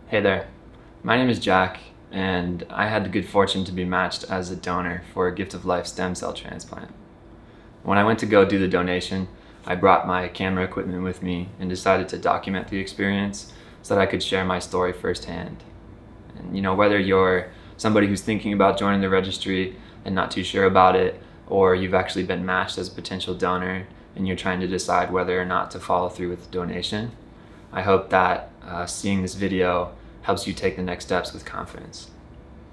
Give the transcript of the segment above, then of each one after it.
Hey there, my name is Jack, and I had the good fortune to be matched as a donor for a Gift of Life stem cell transplant. When I went to go do the donation, I brought my camera equipment with me and decided to document the experience so that I could share my story firsthand. And whether you're somebody who's thinking about joining the registry and not too sure about it, or you've actually been matched as a potential donor and you're trying to decide whether or not to follow through with the donation, I hope that seeing this video helps you take the next steps with confidence.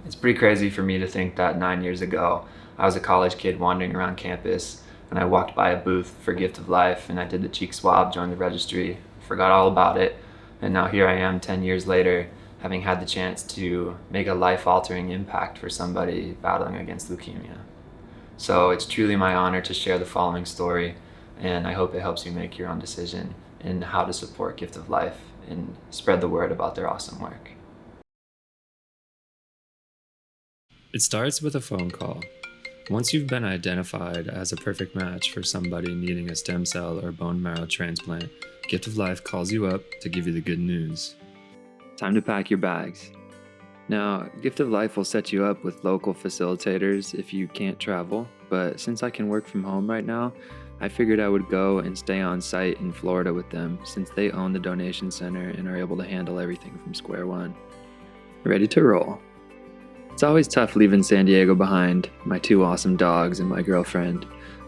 It's pretty crazy for me to think that 9 years ago, I was a college kid wandering around campus and I walked by a booth for Gift of Life and I did the cheek swab, joined the registry, forgot all about it, and now here I am 10 years later, having had the chance to make a life-altering impact for somebody battling against leukemia. So it's truly my honor to share the following story, and I hope it helps you make your own decision in how to support Gift of Life and spread the word about their awesome work. It starts with a phone call. Once you've been identified as a perfect match for somebody needing a stem cell or bone marrow transplant, Gift of Life calls you up to give you the good news. Time to pack your bags. Now, Gift of Life will set you up with local facilitators if you can't travel, but since I can work from home right now, I figured I would go and stay on site in Florida with them since they own the donation center and are able to handle everything from square one. Ready to roll. It's always tough leaving San Diego behind, my two awesome dogs and my girlfriend,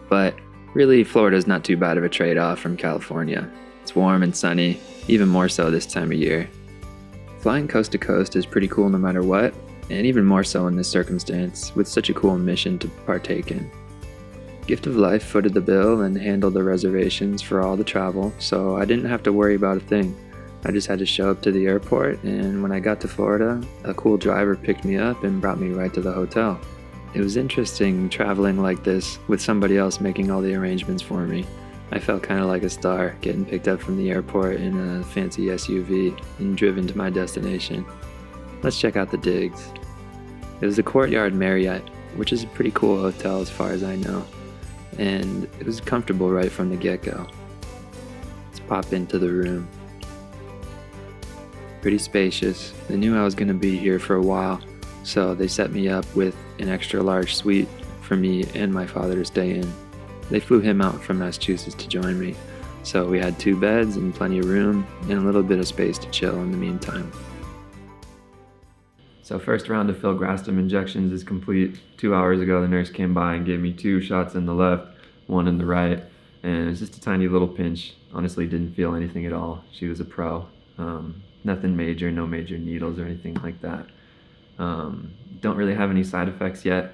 but really Florida's not too bad of a trade-off from California. It's warm and sunny, even more so this time of year. Flying coast to coast is pretty cool no matter what, and even more so in this circumstance with such a cool mission to partake in. Gift of Life footed the bill and handled the reservations for all the travel, so I didn't have to worry about a thing. I just had to show up to the airport, and when I got to Florida, a cool driver picked me up and brought me right to the hotel. It was interesting traveling like this with somebody else making all the arrangements for me. I felt kind of like a star getting picked up from the airport in a fancy SUV and driven to my destination. Let's check out the digs. It was the Courtyard Marriott, which is a pretty cool hotel as far as I know, and it was comfortable right from the get-go. Let's pop into the room. Pretty spacious. They knew I was going to be here for a while, so they set me up with an extra large suite for me and my father to stay in. They flew him out from Massachusetts to join me, so we had 2 beds and plenty of room and a little bit of space to chill in the meantime. So first round of filgrastim injections is complete. 2 hours ago the nurse came by and gave me 2 shots in the left, 1 in the right, and it was just a tiny little pinch. Honestly didn't feel anything at all. She was a pro. Nothing major, no major needles or anything like that. Don't really have any side effects yet.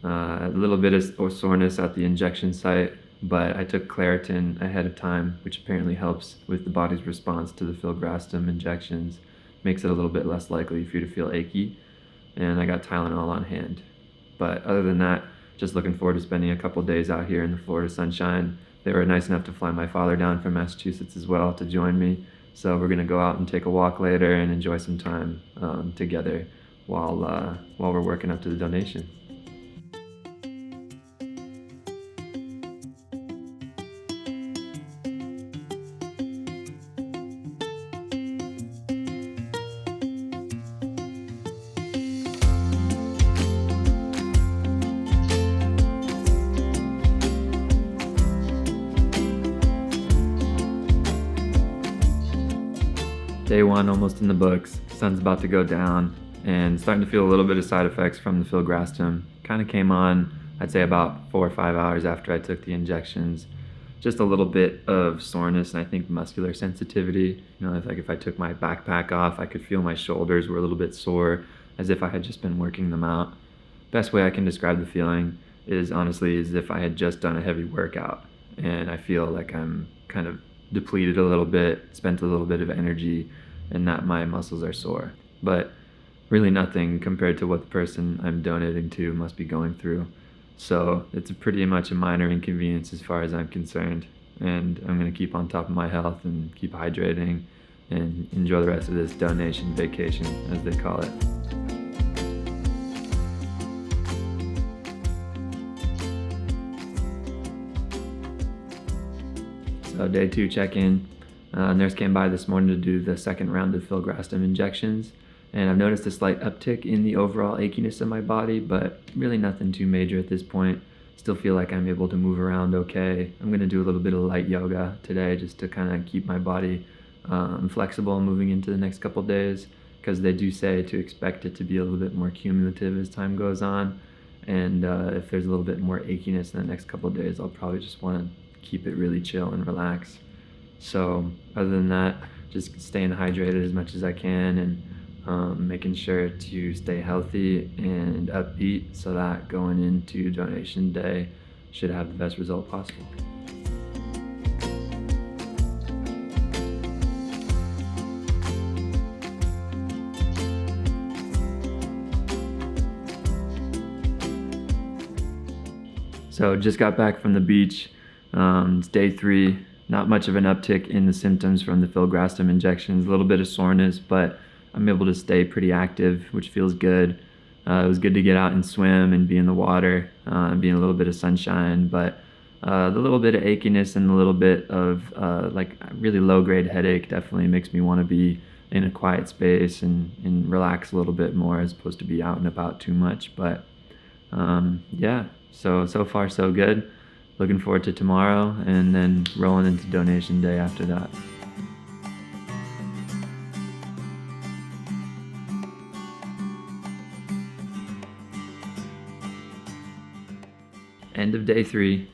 A little bit of soreness at the injection site, but I took Claritin ahead of time, which apparently helps with the body's response to the filgrastim injections. Makes it a little bit less likely for you to feel achy, and I got Tylenol on hand. But other than that, just looking forward to spending a couple days out here in the Florida sunshine. They were nice enough to fly my father down from Massachusetts as well to join me, so we're gonna go out and take a walk later and enjoy some time together while we're working up to the donation. Day 1 almost in the books, sun's about to go down, and starting to feel a little bit of side effects from the filgrastim. Kind of came on, I'd say about 4 or 5 hours after I took the injections. Just a little bit of soreness and I think muscular sensitivity. If I took my backpack off, I could feel my shoulders were a little bit sore, as if I had just been working them out. Best way I can describe the feeling is honestly as if I had just done a heavy workout, and I feel like I'm kind of depleted a little bit, spent a little bit of energy, and that my muscles are sore. But really nothing compared to what the person I'm donating to must be going through. So it's pretty much a minor inconvenience as far as I'm concerned, and I'm going to keep on top of my health and keep hydrating and enjoy the rest of this donation vacation, as they call it. So day 2 check-in, Nurse came by this morning to do the second round of filgrastim injections, and I've noticed a slight uptick in the overall achiness in my body, but really nothing too major at this point. Still feel like I'm able to move around okay. I'm gonna do a little bit of light yoga today just to kind of keep my body flexible moving into the next couple days, because they do say to expect it to be a little bit more cumulative as time goes on. And if there's a little bit more achiness in the next couple of days, I'll probably just want to keep it really chill and relax. So other than that, just staying hydrated as much as I can, and making sure to stay healthy and upbeat so that going into donation day should have the best result possible. So just got back from the beach. It's day 3. Not much of an uptick in the symptoms from the filgrastim injections. A little bit of soreness, but I'm able to stay pretty active, which feels good. It was good to get out and swim and be in the water, and be in a little bit of sunshine. But the little bit of achiness and a little bit of like really low-grade headache definitely makes me want to be in a quiet space and relax a little bit more, as opposed to be out and about too much. But yeah. So far so good. Looking forward to tomorrow, and then rolling into donation day after that. End of day 3,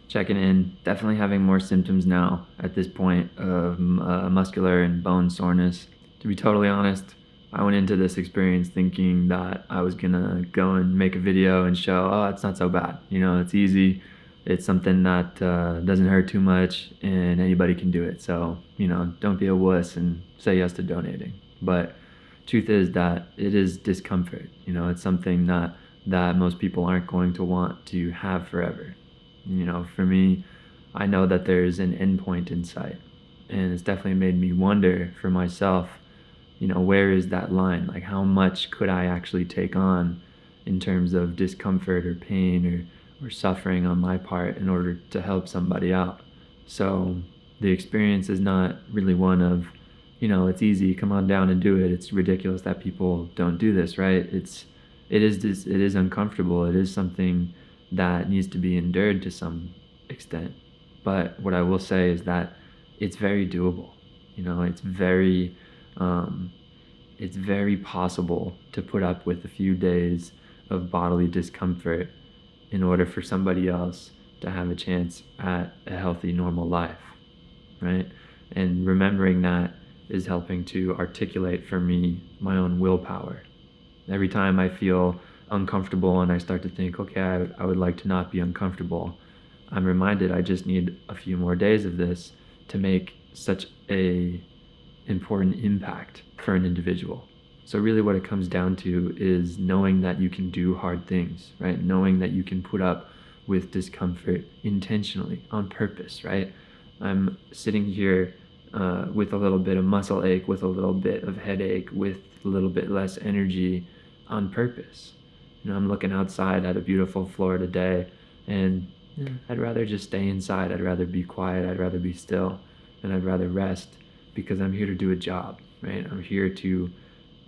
checking in. Definitely having more symptoms now at this point of muscular and bone soreness. To be totally honest, I went into this experience thinking that I was gonna go and make a video and show, oh, it's not so bad. It's easy. It's something that doesn't hurt too much, and anybody can do it. So, don't be a wuss and say yes to donating. But truth is that it is discomfort. It's something that most people aren't going to want to have forever. For me, I know that there's an endpoint in sight, and it's definitely made me wonder for myself, where is that line? Like, how much could I actually take on in terms of discomfort or pain or suffering on my part in order to help somebody out? So the experience is not really one of, it's easy, come on down and do it. It's ridiculous that people don't do this, right? It is uncomfortable. It is something that needs to be endured to some extent. But what I will say is that it's very doable. It's very possible to put up with a few days of bodily discomfort in order for somebody else to have a chance at a healthy, normal life, right? And remembering that is helping to articulate for me my own willpower. Every time I feel uncomfortable and I start to think, okay, I would like to not be uncomfortable, I'm reminded I just need a few more days of this to make such a important impact for an individual. So really what it comes down to is knowing that you can do hard things, right? Knowing that you can put up with discomfort intentionally, on purpose, right? I'm sitting here with a little bit of muscle ache, with a little bit of headache, with a little bit less energy on purpose. I'm looking outside at a beautiful Florida day, and I'd rather just stay inside. I'd rather be quiet. I'd rather be still, and I'd rather rest, because I'm here to do a job, right? I'm here to,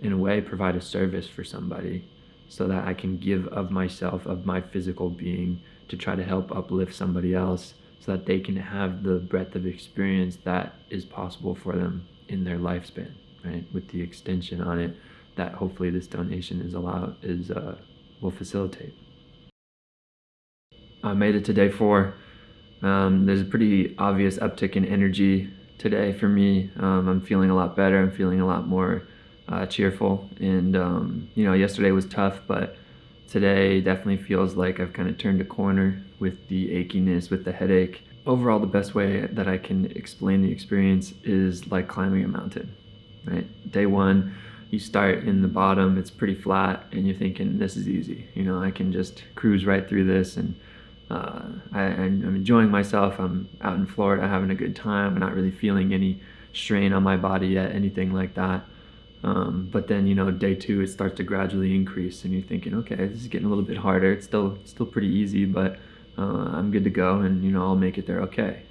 in a way, provide a service for somebody so that I can give of myself, of my physical being, to try to help uplift somebody else so that they can have the breadth of experience that is possible for them in their lifespan, right? With the extension on it that hopefully this donation will facilitate. I made it to day 4. There's a pretty obvious uptick in energy today for me. I'm feeling a lot better. I'm feeling a lot more cheerful. And, yesterday was tough, but today definitely feels like I've kind of turned a corner with the achiness, with the headache. Overall, the best way that I can explain the experience is like climbing a mountain, right? Day 1, you start in the bottom, it's pretty flat, and you're thinking, this is easy. I can just cruise right through this, and I'm enjoying myself. I'm out in Florida having a good time. I'm not really feeling any strain on my body yet, anything like that. But then, day 2, it starts to gradually increase, and you're thinking, okay, this is getting a little bit harder. It's still pretty easy, but I'm good to go, and I'll make it there okay.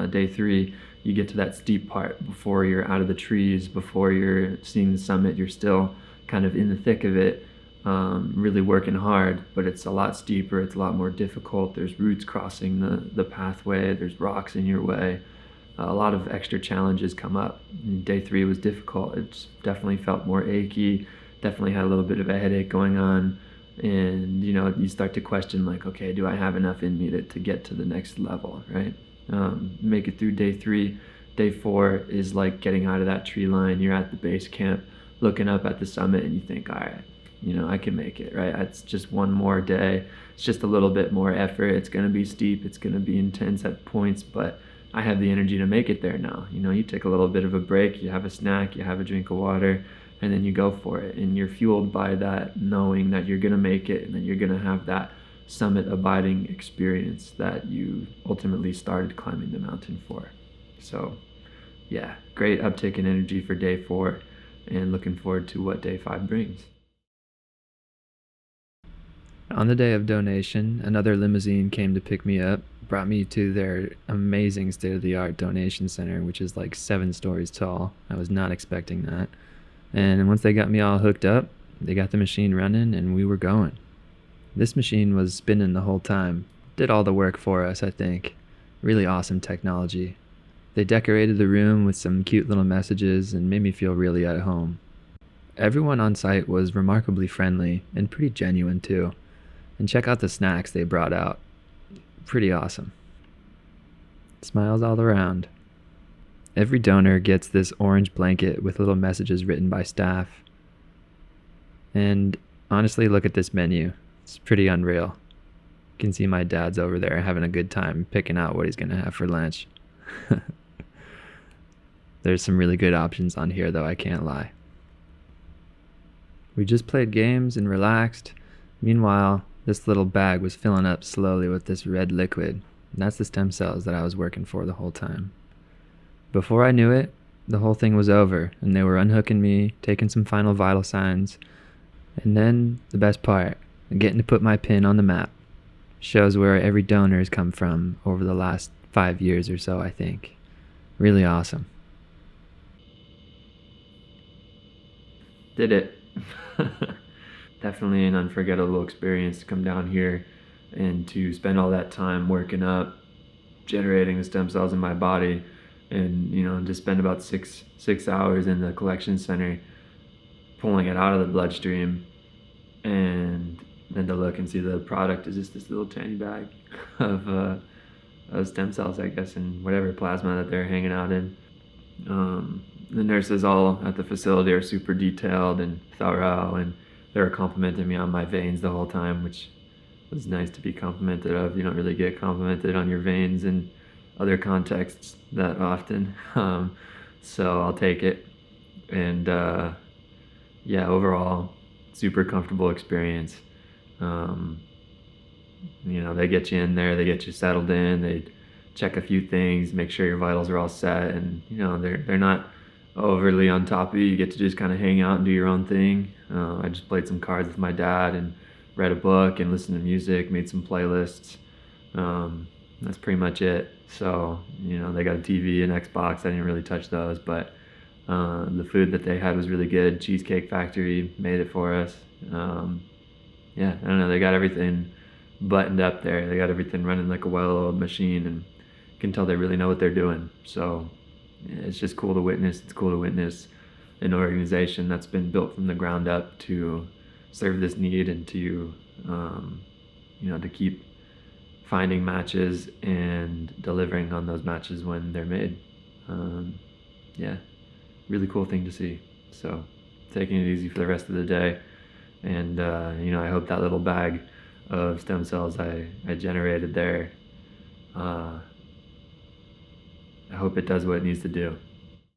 Day 3, you get to that steep part before you're out of the trees, before you're seeing the summit. You're still kind of in the thick of it, really working hard, but it's a lot steeper, it's a lot more difficult. There's roots crossing the pathway, there's rocks in your way. A lot of extra challenges come up. Day 3 was difficult. It definitely felt more achy, definitely had a little bit of a headache going on. And you start to question, like, okay, do I have enough in me to get to the next level, right? Make it through day 3. Day 4 is like getting out of that tree line. You're at the base camp looking up at the summit, and you think, all right, I can make it, right? It's just one more day. It's just a little bit more effort. It's going to be steep. It's going to be intense at points, but I have the energy to make it there now. You take a little bit of a break, you have a snack, you have a drink of water, and then you go for it. And you're fueled by that, knowing that you're going to make it, and then you're going to have that summit abiding experience that you ultimately started climbing the mountain for. So yeah, great uptick in energy for day 4, and looking forward to what day 5 brings. On the day of donation, another limousine came to pick me up, brought me to their amazing state-of-the-art donation center, which is like 7 stories tall. I was not expecting that. And once they got me all hooked up, they got the machine running, and we were going. This machine was spinning the whole time. Did all the work for us, I think. Really awesome technology. They decorated the room with some cute little messages and made me feel really at home. Everyone on site was remarkably friendly and pretty genuine too. And check out the snacks they brought out. Pretty awesome. Smiles all around. Every donor gets this orange blanket with little messages written by staff. And honestly, look at this menu. It's pretty unreal. You can see my dad's over there having a good time picking out what he's going to have for lunch. There's some really good options on here, though, I can't lie. We just played games and relaxed. Meanwhile, this little bag was filling up slowly with this red liquid. And that's the stem cells that I was working for the whole time. Before I knew it, the whole thing was over, and they were unhooking me, taking some final vital signs. And then, the best part, getting to put my pin on the map. Shows where every donor has come from over the last 5 years or so, I think. Really awesome. Did it. Definitely an unforgettable experience to come down here and to spend all that time working up, generating the stem cells in my body, and to spend about six hours in the collection center pulling it out of the bloodstream, and then to look and see the product is just this little tiny bag of stem cells, I guess, and whatever plasma that they're hanging out in. The nurses all at the facility are super detailed and thorough, and they were complimenting me on my veins the whole time, which was nice to be complimented of. You don't really get complimented on your veins in other contexts that often. So I'll take it. And yeah, overall, super comfortable experience. They get you in there, they get you settled in, they check a few things, make sure your vitals are all set, and they're not overly on top of you. You get to just kind of hang out and do your own thing. I just played some cards with my dad and read a book and listened to music, made some playlists. That's pretty much it. So they got a TV and Xbox. I didn't really touch those, but the food that they had was really good. Cheesecake Factory made it for us. Yeah, I don't know, they got everything buttoned up there. They got everything running like a well-oiled machine, and you can tell they really know what they're doing. So yeah, it's just cool to witness. It's cool to witness an organization that's been built from the ground up to serve this need, and to to keep finding matches and delivering on those matches when they're made. Yeah, really cool thing to see. So taking it easy for the rest of the day, and I hope that little bag of stem cells I generated there, I hope it does what it needs to do.